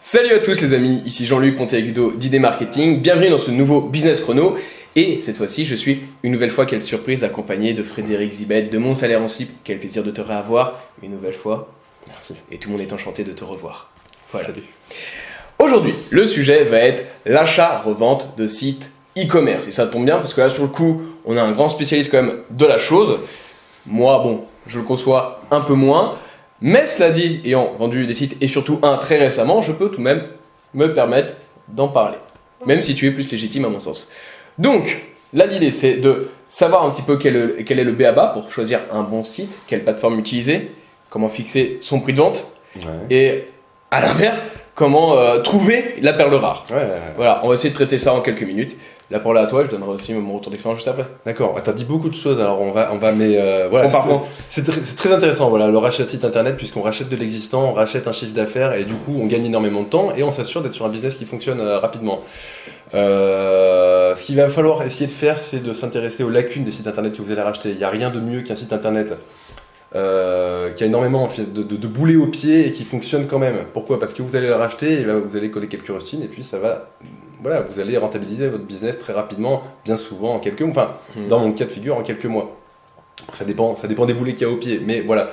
Salut à tous les amis, ici Jean-Luc Ponteagudo d'Idées Marketing, bienvenue dans ce nouveau Business Chrono. Et cette fois-ci, je suis une nouvelle fois, quelle surprise, accompagné de Frédéric Zibet, de Mon Salaire en Slip. Quel plaisir de te réavoir une nouvelle fois. Merci. Et tout le monde est enchanté de te revoir. Voilà. Salut. Aujourd'hui, le sujet va être l'achat-revente de sites e-commerce. Et ça tombe bien parce que là, sur le coup, on a un grand spécialiste quand même de la chose. Moi, bon, je le conçois un peu moins. Mais cela dit, ayant vendu des sites et surtout un très récemment, je peux tout de même me permettre d'en parler. Même si tu es plus légitime à mon sens. Donc, là l'idée c'est de savoir un petit peu quel est le b.a.-ba pour choisir un bon site, quelle plateforme utiliser, comment fixer son prix de vente, et à l'inverse, comment trouver la perle rare. Voilà, on va essayer de traiter ça en quelques minutes. Là pour là à toi, je donnerai aussi mon retour d'expérience juste après. D'accord, t'as dit beaucoup de choses, alors on va mais voilà, c'est très intéressant, voilà, le rachat de site internet, puisqu'on rachète de l'existant, on rachète un chiffre d'affaires, et du coup on gagne énormément de temps, et on s'assure d'être sur un business qui fonctionne rapidement. Ce qu'il va falloir essayer de faire, c'est de s'intéresser aux lacunes des sites internet que vous allez racheter. Il n'y a rien de mieux qu'un site internet qui a énormément de boulets au pied et qui fonctionne quand même. Pourquoi? Parce que vous allez le racheter, et vous allez coller quelques rustines, et puis ça va... Voilà, vous allez rentabiliser votre business très rapidement, bien souvent en quelques mois, enfin, dans mon cas de figure, en quelques mois. Après, ça dépend des boulets qu'il y a au pied, mais voilà.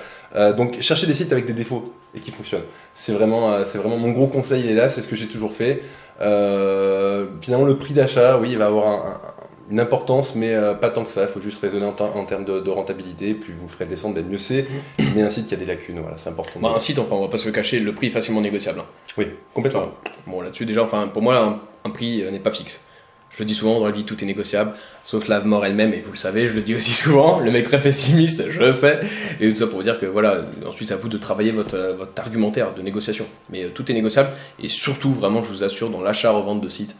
Donc, cherchez des sites avec des défauts et qui fonctionnent. C'est vraiment mon gros conseil, il est là, c'est ce que j'ai toujours fait. Finalement, le prix d'achat, oui, il va avoir une importance, mais pas tant que ça. Il faut juste raisonner en termes de rentabilité, puis vous ferez descendre, ben mieux c'est. Mais un site qui a des lacunes, voilà, c'est important. Bah, un site, enfin, on va pas se le cacher, le prix est facilement négociable. Oui, complètement. Enfin, bon, là-dessus, déjà, enfin, pour moi, un prix n'est pas fixe. Je le dis souvent, dans la vie, tout est négociable, sauf la mort elle-même, et vous le savez, je le dis aussi souvent, le mec très pessimiste, je le sais, et tout ça pour vous dire que voilà, ensuite c'est à vous de travailler votre argumentaire de négociation, mais tout est négociable, et surtout, vraiment, je vous assure, dans l'achat-revente de sites,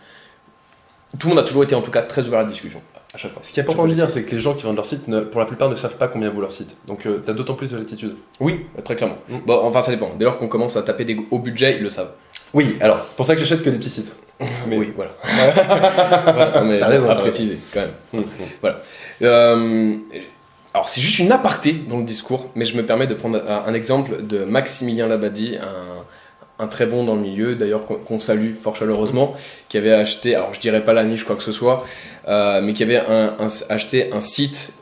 tout le monde a toujours été en tout cas très ouvert à la discussion, à chaque fois. Ce qui est important de dire, c'est que les gens qui vendent leur site, pour la plupart, ne savent pas combien vaut leur site, donc tu as d'autant plus de latitude. Oui, très clairement. Bon, enfin ça dépend, dès lors qu'on commence à taper des hauts budgets, ils le savent. Oui, alors, c'est pour ça que j'achète que des petits sites. Mais oui, voilà. Ouais, mais t'as raison, à préciser, quand même. Voilà. Alors, c'est juste une aparté dans le discours, mais je me permets de prendre un exemple de Maximilien Labadie, un très bon dans le milieu, d'ailleurs qu'on salue fort chaleureusement, qui avait acheté, alors je dirais pas la niche, quoi que ce soit, mais qui avait acheté un site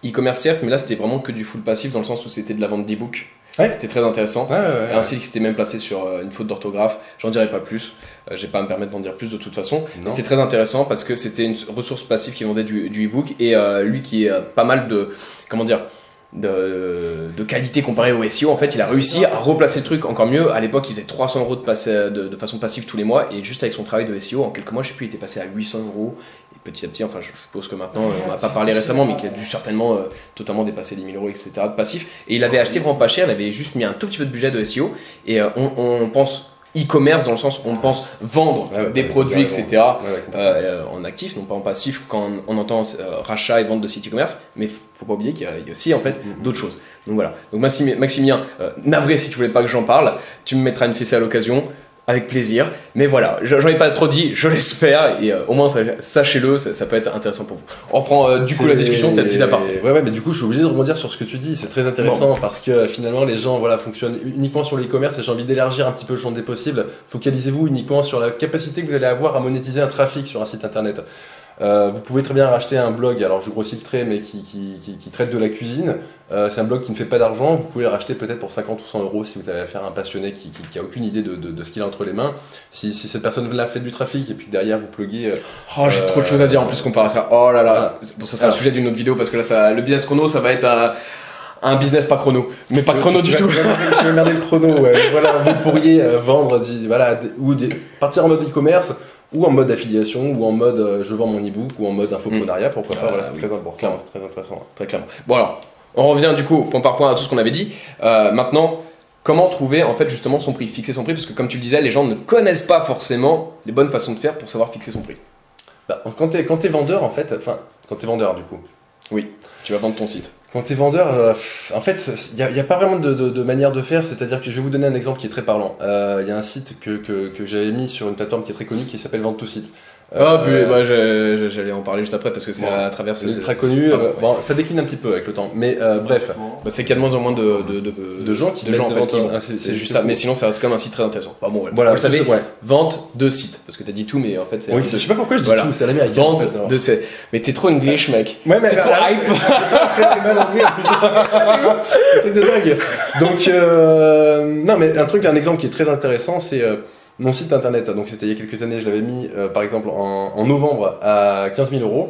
e-commerce certes, mais là c'était vraiment que du full passif dans le sens où c'était de la vente d'e-book. Ouais. C'était très intéressant. Un site qui s'était même placé sur une faute d'orthographe. J'en dirai pas plus. Je vais pas me permettre d'en dire plus de toute façon. C'était très intéressant parce que c'était une ressource passive qui vendait du e-book et lui qui est pas mal de qualité comparée au SEO, en fait, il a réussi à replacer le truc encore mieux. À l'époque, il faisait 300 € de façon passive tous les mois et juste avec son travail de SEO, en quelques mois, je sais plus, il était passé à 800 €. Et petit à petit, enfin, je suppose que maintenant, on n'a pas parlé récemment, mais qu'il a dû certainement totalement dépasser les 1000 €, etc. de passif. Et il avait acheté vraiment pas cher, il avait juste mis un tout petit peu de budget de SEO et on pense e-commerce dans le sens où on pense vendre des produits, etc. En actif, non pas en passif quand on entend rachat et vente de sites e-commerce, mais faut pas oublier qu'il y a aussi en fait d'autres choses. Donc voilà. Donc Maximilien, navré si tu voulais pas que j'en parle, tu me mettras une fessée à l'occasion. Avec plaisir, mais voilà, j'en ai pas trop dit, je l'espère, et au moins sachez-le, ça peut être intéressant pour vous. On reprend du coup la discussion, c'était un petit aparté. Ouais, mais du coup je suis obligé de rebondir sur ce que tu dis, c'est très intéressant parce que finalement les gens fonctionnent uniquement sur l'e-commerce et j'ai envie d'élargir un petit peu le champ des possibles. Focalisez-vous uniquement sur la capacité que vous allez avoir à monétiser un trafic sur un site internet. Vous pouvez très bien racheter un blog, alors je grossis le trait, mais qui traite de la cuisine. C'est un blog qui ne fait pas d'argent, vous pouvez le racheter peut-être pour 50 ou 100 € si vous avez affaire à un passionné qui a aucune idée de ce qu'il a entre les mains. Si cette personne-là fait du trafic et puis derrière vous pluguez... j'ai trop de choses à dire en plus comparé à ça. Oh là là, bon, ça sera le sujet d'une autre vidéo parce que là, le business chrono, ça va être un business pas chrono, mais pas chrono du tout. Tu vas merder le chrono, ouais. Voilà, vous pourriez vendre, partir en mode e-commerce, ou en mode affiliation, ou en mode je vends mon e-book, ou en mode infoprenariat, pourquoi pas, voilà, c'est très important, c'est très intéressant. Très clairement. Bon alors, on revient du coup point par point à tout ce qu'on avait dit. Maintenant, comment trouver en fait justement son prix, fixer son prix, parce que comme tu le disais, les gens ne connaissent pas forcément les bonnes façons de faire pour savoir fixer son prix. Quand t'es vendeur en fait, quand t'es vendeur du coup. Oui, tu vas vendre ton site. Quand tu es vendeur, en fait, il n'y a pas vraiment de manière de faire, c'est-à-dire que je vais vous donner un exemple qui est très parlant. Il y a un site que j'avais mis sur une plateforme qui est très connue qui s'appelle Vente to Site. J'allais en parler juste après parce que c'est à travers ce... C'est très connu, ça décline un petit peu avec le temps, mais bref, Bah, c'est qu'il y a de moins en moins de gens qui vont. C'est juste ça, mais sinon ça reste comme un site très intéressant. Enfin bon, voilà, vous savez, vente de site, parce que t'as dit tout, mais en fait c'est. Oui, je sais pas pourquoi je dis tout, c'est à l'américaine. Vente en fait, de site. Mais t'es trop English, mec. Ouais, mais t'es trop hype. Très mal anglais en plus. Un truc de dingue. Donc, non, mais un exemple qui est très intéressant, c'est mon site internet. Donc c'était il y a quelques années, je l'avais mis par exemple en novembre à 15 000 €.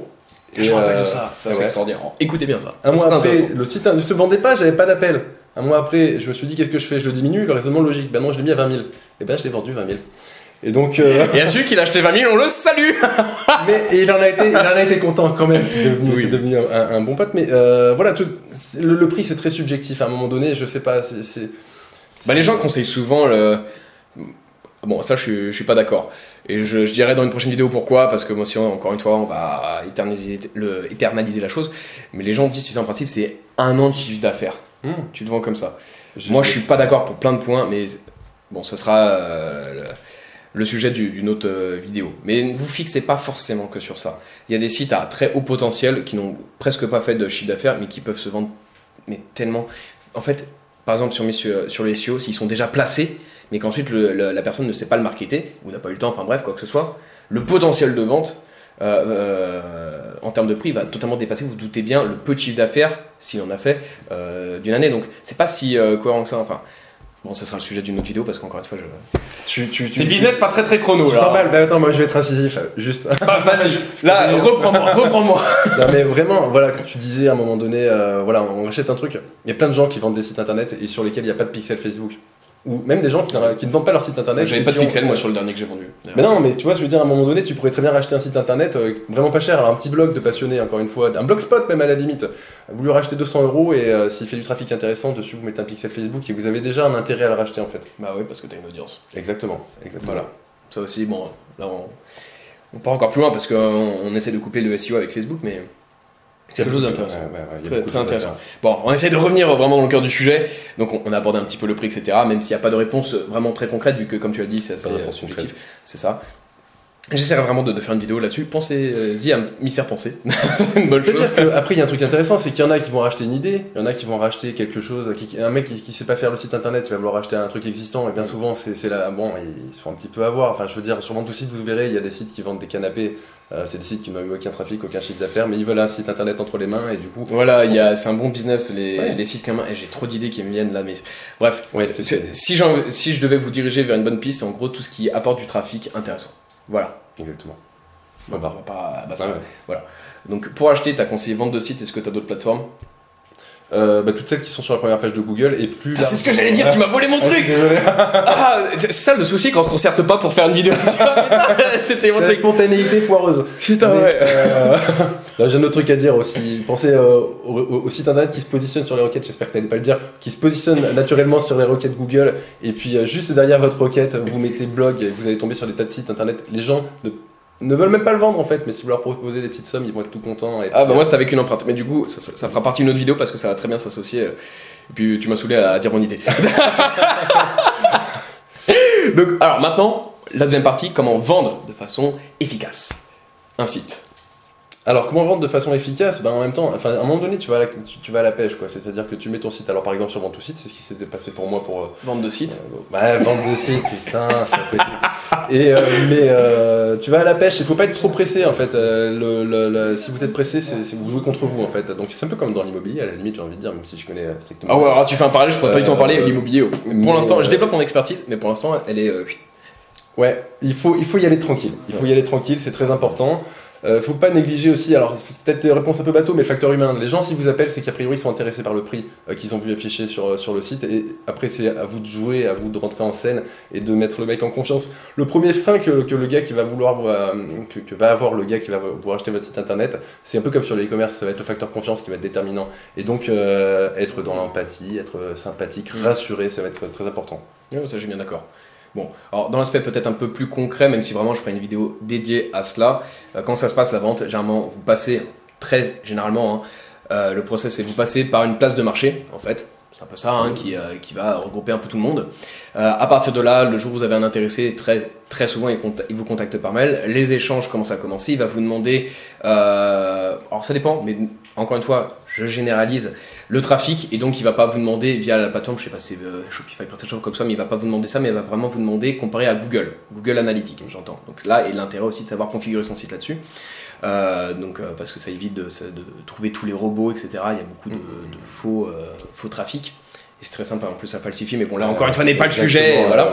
Et je me rappelle de ça, c'est extraordinaire. Écoutez bien ça. Un mois après, le site ne se vendait pas, j'avais pas d'appel. Un mois après, je me suis dit, qu'est-ce que je fais? Je le diminue, le raisonnement logique. Ben non, je l'ai mis à 20 000. Et ben je l'ai vendu 20 000. Et donc. Et à celui qui l'a acheté 20 000, on le salue. Mais il en a été content quand même. C'est devenu un bon pote. Mais voilà, le prix c'est très subjectif. À un moment donné, je sais pas. Les gens conseillent souvent le. Bon, ça, je suis pas d'accord. Et je dirais dans une prochaine vidéo pourquoi, parce que moi, si encore une fois, on va éternaliser la chose. Mais les gens disent, tu sais, en principe, c'est 1 an de chiffre d'affaires. Tu te vends comme ça. Moi, je suis pas d'accord pour plein de points, mais bon, ça sera le sujet d'une autre vidéo. Mais ne vous fixez pas forcément que sur ça. Il y a des sites à très haut potentiel qui n'ont presque pas fait de chiffre d'affaires, mais qui peuvent se vendre mais tellement. En fait, par exemple, sur le SEO, s'ils sont déjà placés, mais qu'ensuite la personne ne sait pas le marketer, ou n'a pas eu le temps, enfin bref, quoi que ce soit, le potentiel de vente, en termes de prix, va totalement dépasser, vous, vous doutez bien, le peu de chiffre d'affaires, s'il en a fait, d'une année. Donc, c'est pas si cohérent que ça. Enfin, bon, ça sera le sujet d'une autre vidéo, parce qu'encore une fois, c'est business pas très très chrono. Tu t'emballes, bah attends, moi je vais être incisif, juste. Vas-y, là, reprends-moi. Non, mais vraiment, voilà, quand tu disais à un moment donné, voilà, on achète un truc, il y a plein de gens qui vendent des sites internet et sur lesquels il n'y a pas de pixel Facebook. Ou même des gens qui ne vendent pas leur site internet. J'avais pas de pixels moi sur le dernier que j'ai vendu. Mais non, mais tu vois, je veux dire, à un moment donné, tu pourrais très bien racheter un site internet vraiment pas cher. Alors un petit blog de passionnés, encore une fois, un blogspot même à la limite. Vous lui rachetez 200 € et s'il fait du trafic intéressant, dessus vous mettez un pixel Facebook et vous avez déjà un intérêt à le racheter en fait. Bah oui, parce que t'as une audience. Exactement. Voilà. Ça aussi, bon, là on part encore plus loin parce qu'on essaie de coupler le SEO avec Facebook, mais. C'est quelque chose d'intéressant. Très intéressant. Bon, on essaie de revenir vraiment dans le cœur du sujet. Donc, on a abordé un petit peu le prix, etc. Même s'il n'y a pas de réponse vraiment très concrète, vu que, comme tu as dit, c'est assez subjectif. C'est ça. J'essaierai vraiment de faire une vidéo là-dessus. Pensez-y à m'y faire penser. C'est une bonne chose. Après, il y a un truc intéressant, c'est qu'il y en a qui vont racheter une idée, il y en a qui vont racheter quelque chose. Un mec qui sait pas faire le site internet, il va vouloir racheter un truc existant. Et bien souvent, c'est là. Bon, ils se font un petit peu avoir. Enfin, je veux dire, sur tout site, vous verrez, il y a des sites qui vendent des canapés. C'est des sites qui n'ont eu aucun trafic, aucun chiffre d'affaires, mais ils veulent un site internet entre les mains et du coup. Voilà, c'est un bon business, les sites qu'un main. Et j'ai trop d'idées qui me viennent là, mais bref. Ouais, si je devais vous diriger vers une bonne piste, c'est en gros tout ce qui apporte du trafic intéressant. Voilà. Exactement. Bon, on va pas Voilà. Donc pour acheter, tu as conseillé vente de site. Est-ce que tu as d'autres plateformes? Toutes celles qui sont sur la première page de Google et plus. C'est ce que j'allais dire, tu m'as volé mon truc. C'est ça le souci quand on se concerte pas pour faire une vidéo. C'était mon truc. Spontanéité foireuse. Putain, ouais. J'ai un autre truc à dire aussi. Pensez au site internet qui se positionne sur les requêtes, j'espère que tu n'allais pas le dire, qui se positionne naturellement sur les requêtes Google. Et puis juste derrière votre requête, vous mettez blog et vous allez tomber sur des tas de sites internet. Les gens ne veulent même pas le vendre en fait, mais si vous leur proposez des petites sommes, ils vont être tout contents. Et moi c'était avec une empreinte, mais du coup ça fera partie d'une autre vidéo parce que ça va très bien s'associer. Et puis tu m'as saoulé à dire mon idée. Donc alors maintenant, la deuxième partie, comment vendre de façon efficace un site. Alors, comment vendre de façon efficace? En même temps, à un moment donné, tu vas à la pêche, quoi. C'est-à-dire que tu mets ton site. Alors, par exemple, sur Vente to Site, c'est ce qui s'était passé pour moi pour. Vente de site. Vente de site, putain, c'est pas possible. Mais tu vas à la pêche. Il faut pas être trop pressé, en fait. Si vous êtes pressé, vous jouez contre vous, en fait. Donc, c'est un peu comme dans l'immobilier, à la limite, j'ai envie de dire, même si je connais strictement. Ah ouais, alors tu fais un parallèle, je pourrais pas du tout en parler. L'immobilier, pour l'instant, je développe mon expertise, mais pour l'instant, elle est. Ouais, il faut y aller tranquille. Y aller tranquille, c'est très important. Faut pas négliger aussi, alors c'est peut-être une réponse un peu bateau, mais le facteur humain. Les gens, s'ils vous appellent, c'est qu'a priori ils sont intéressés par le prix qu'ils ont vu afficher sur le site. Et après, c'est à vous de jouer, à vous de rentrer en scène et de mettre le mec en confiance. Le premier frein que le gars qui va vouloir, que va avoir le gars qui va vouloir acheter votre site internet, c'est un peu comme sur le e-commerce, ça va être le facteur confiance qui va être déterminant. Et donc, être dans l'empathie, être sympathique, rassuré, ça va être très important. Ouais, ça, je suis bien d'accord. Bon, alors dans l'aspect peut-être un peu plus concret, même si vraiment je ferai une vidéo dédiée à cela, quand ça se passe la vente, généralement vous passez, très généralement, le process c'est vous passez par une place de marché en fait, c'est un peu ça qui va regrouper un peu tout le monde. À partir de là, le jour où vous avez un intéressé, très souvent il vous contacte par mail, les échanges commencent à commencer, il va vous demander, alors ça dépend, mais encore une fois, je généralise, le trafic, et donc il va pas vous demander via la plateforme, je sais pas si c'est Shopify, PrestaShop, quoi que ce soit, mais il va pas vous demander ça, mais il va vraiment vous demander comparé à Google Analytics, j'entends. Donc là, et l'intérêt aussi de savoir configurer son site là-dessus. Parce que ça évite de trouver tous les robots, etc. Il y a beaucoup de faux trafic. Et c'est très simple en plus à falsifier, mais bon là encore une fois n'est pas le sujet. Voilà.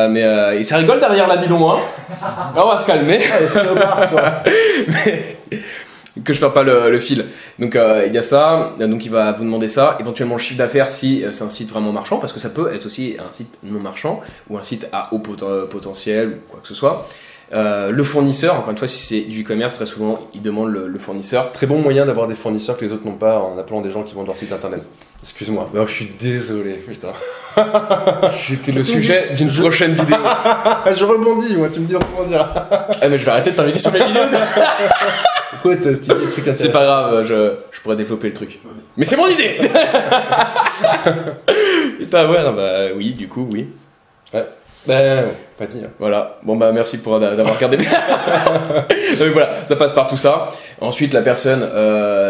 Mais ça rigole derrière là, dis donc moi. Là, on va se calmer. Que je perds pas le fil. Donc il y a ça, donc il va vous demander ça, éventuellement le chiffre d'affaires si c'est un site vraiment marchand, parce que ça peut être aussi un site non marchand ou un site à haut potentiel ou quoi que ce soit. Le fournisseur, encore une fois, si c'est du e-commerce, très souvent il demande le fournisseur. Très bon moyen d'avoir des fournisseurs que les autres n'ont pas en appelant des gens qui vendent leur site internet. Excuse-moi, je suis désolé, putain. C'était le sujet d'une prochaine vidéo. Je rebondis, moi, tu me dis de rebondir. Mais je vais arrêter de t'inviter sur mes vidéos. Écoute, tu dis des trucs intéressants. C'est pas grave, je pourrais développer le truc. Mais c'est mon idée. Putain, ouais, non, bah oui, du coup, oui. Ouais. Pas dit. Hein. Voilà. Bon bah merci pour d'avoir regardé. Donc voilà, ça passe par tout ça. Ensuite, la personne,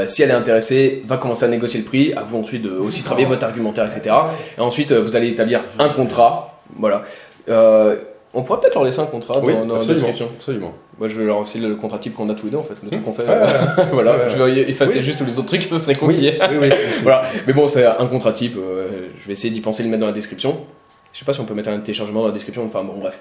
si elle est intéressée, va commencer à négocier le prix. À vous ensuite de aussi travailler votre argumentaire, etc. Et ensuite, vous allez établir un contrat. Voilà. On pourrait peut-être leur laisser un contrat dans la description. Absolument. Moi, je vais leur laisser le contrat type qu'on a tous les deux en fait. Le truc qu'on fait. Voilà. Je vais effacer juste tous les autres trucs, ça serait compliqué. Oui. Voilà. Mais bon, c'est un contrat type. Je vais essayer d'y penser, de le mettre dans la description. Je sais pas si on peut mettre un téléchargement dans la description, enfin bon bref.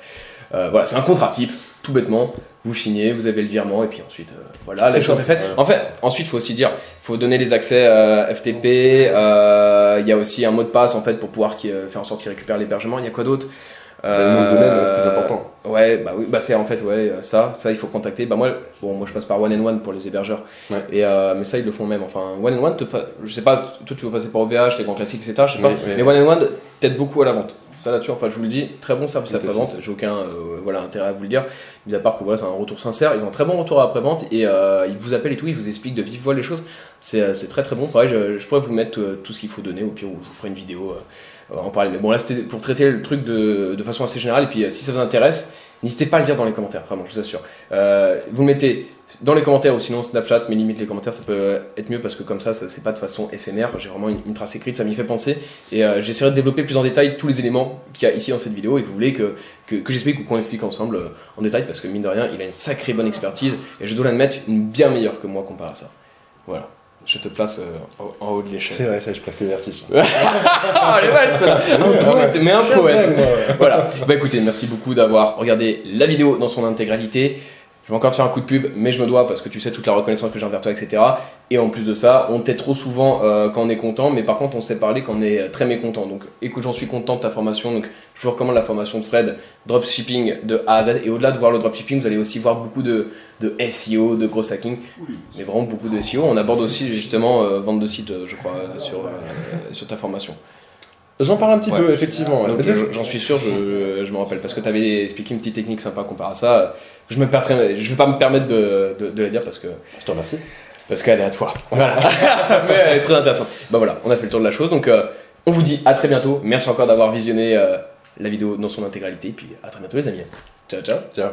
Voilà, c'est un contrat type, tout bêtement, vous signez, vous avez le virement et puis ensuite, voilà, la chose est faite. En fait, ensuite, il faut aussi dire, il faut donner les accès FTP, il y a aussi un mot de passe en fait pour pouvoir faire en sorte qu'il récupère l'hébergement, il y a quoi d'autre le nom de domaine le plus important. Ouais, bah oui, bah c'est en fait ça il faut contacter. Bah moi je passe par One and One pour les hébergeurs. Ouais. Et mais ça ils le font même. Enfin One and One je sais pas, toi tu veux passer par OVH, les grands classiques, etc. Je sais pas. Mais One and One t'aide beaucoup à la vente. Ça là-dessus, enfin je vous le dis, très bon service après-vente. J'ai aucun intérêt à vous le dire. Mis à part que voilà, c'est un retour sincère. Ils ont un très bon retour après-vente et ils vous appellent et tout, ils vous expliquent de vive voix les choses. C'est très très bon. Pareil, je pourrais vous mettre tout ce qu'il faut donner. Au pire, je vous ferai une vidéo. En parler. Mais bon, là c'était pour traiter le truc de façon assez générale. Et puis si ça vous intéresse, n'hésitez pas à le dire dans les commentaires, vraiment, je vous assure. Vous le mettez dans les commentaires ou sinon Snapchat, mais limite les commentaires, ça peut être mieux parce que comme ça c'est pas de façon éphémère. J'ai vraiment une trace écrite, ça m'y fait penser. Et j'essaierai de développer plus en détail tous les éléments qu'il y a ici dans cette vidéo et que vous voulez que j'explique ou qu'on explique ensemble en détail parce que mine de rien, il a une sacrée bonne expertise et je dois l'admettre, une bien meilleure que moi comparé à ça. Voilà. Je te place en haut de l'échelle. C'est vrai, ça, je presque le vertige. Ah, elle est belle celle-là. Un poète, mais un poète. Voilà. Bah écoutez, merci beaucoup d'avoir regardé la vidéo dans son intégralité. Je vais encore te faire un coup de pub, mais je me dois parce que tu sais toute la reconnaissance que j'ai envers toi, etc. Et en plus de ça, on t'aide trop souvent quand on est content, mais par contre on sait parler quand on est très mécontent. Donc écoute, j'en suis content de ta formation. Donc je vous recommande la formation de Fred, dropshipping de A à Z. Et au-delà de voir le dropshipping, vous allez aussi voir beaucoup de SEO, de gros hacking, mais vraiment beaucoup de SEO. On aborde aussi justement vente de site, je crois, sur ta formation. J'en parle un petit peu, effectivement. Donc, j'en suis sûr, je me rappelle, parce que tu avais expliqué une petite technique sympa comparé à ça. Je vais pas me permettre de la dire parce que. Je te remercie. Parce qu'elle est à toi. Voilà. Mais elle est très intéressante. Bah voilà, on a fait le tour de la chose. Donc on vous dit à très bientôt. Merci encore d'avoir visionné la vidéo dans son intégralité. Et puis à très bientôt, les amis. Ciao, ciao. Ciao.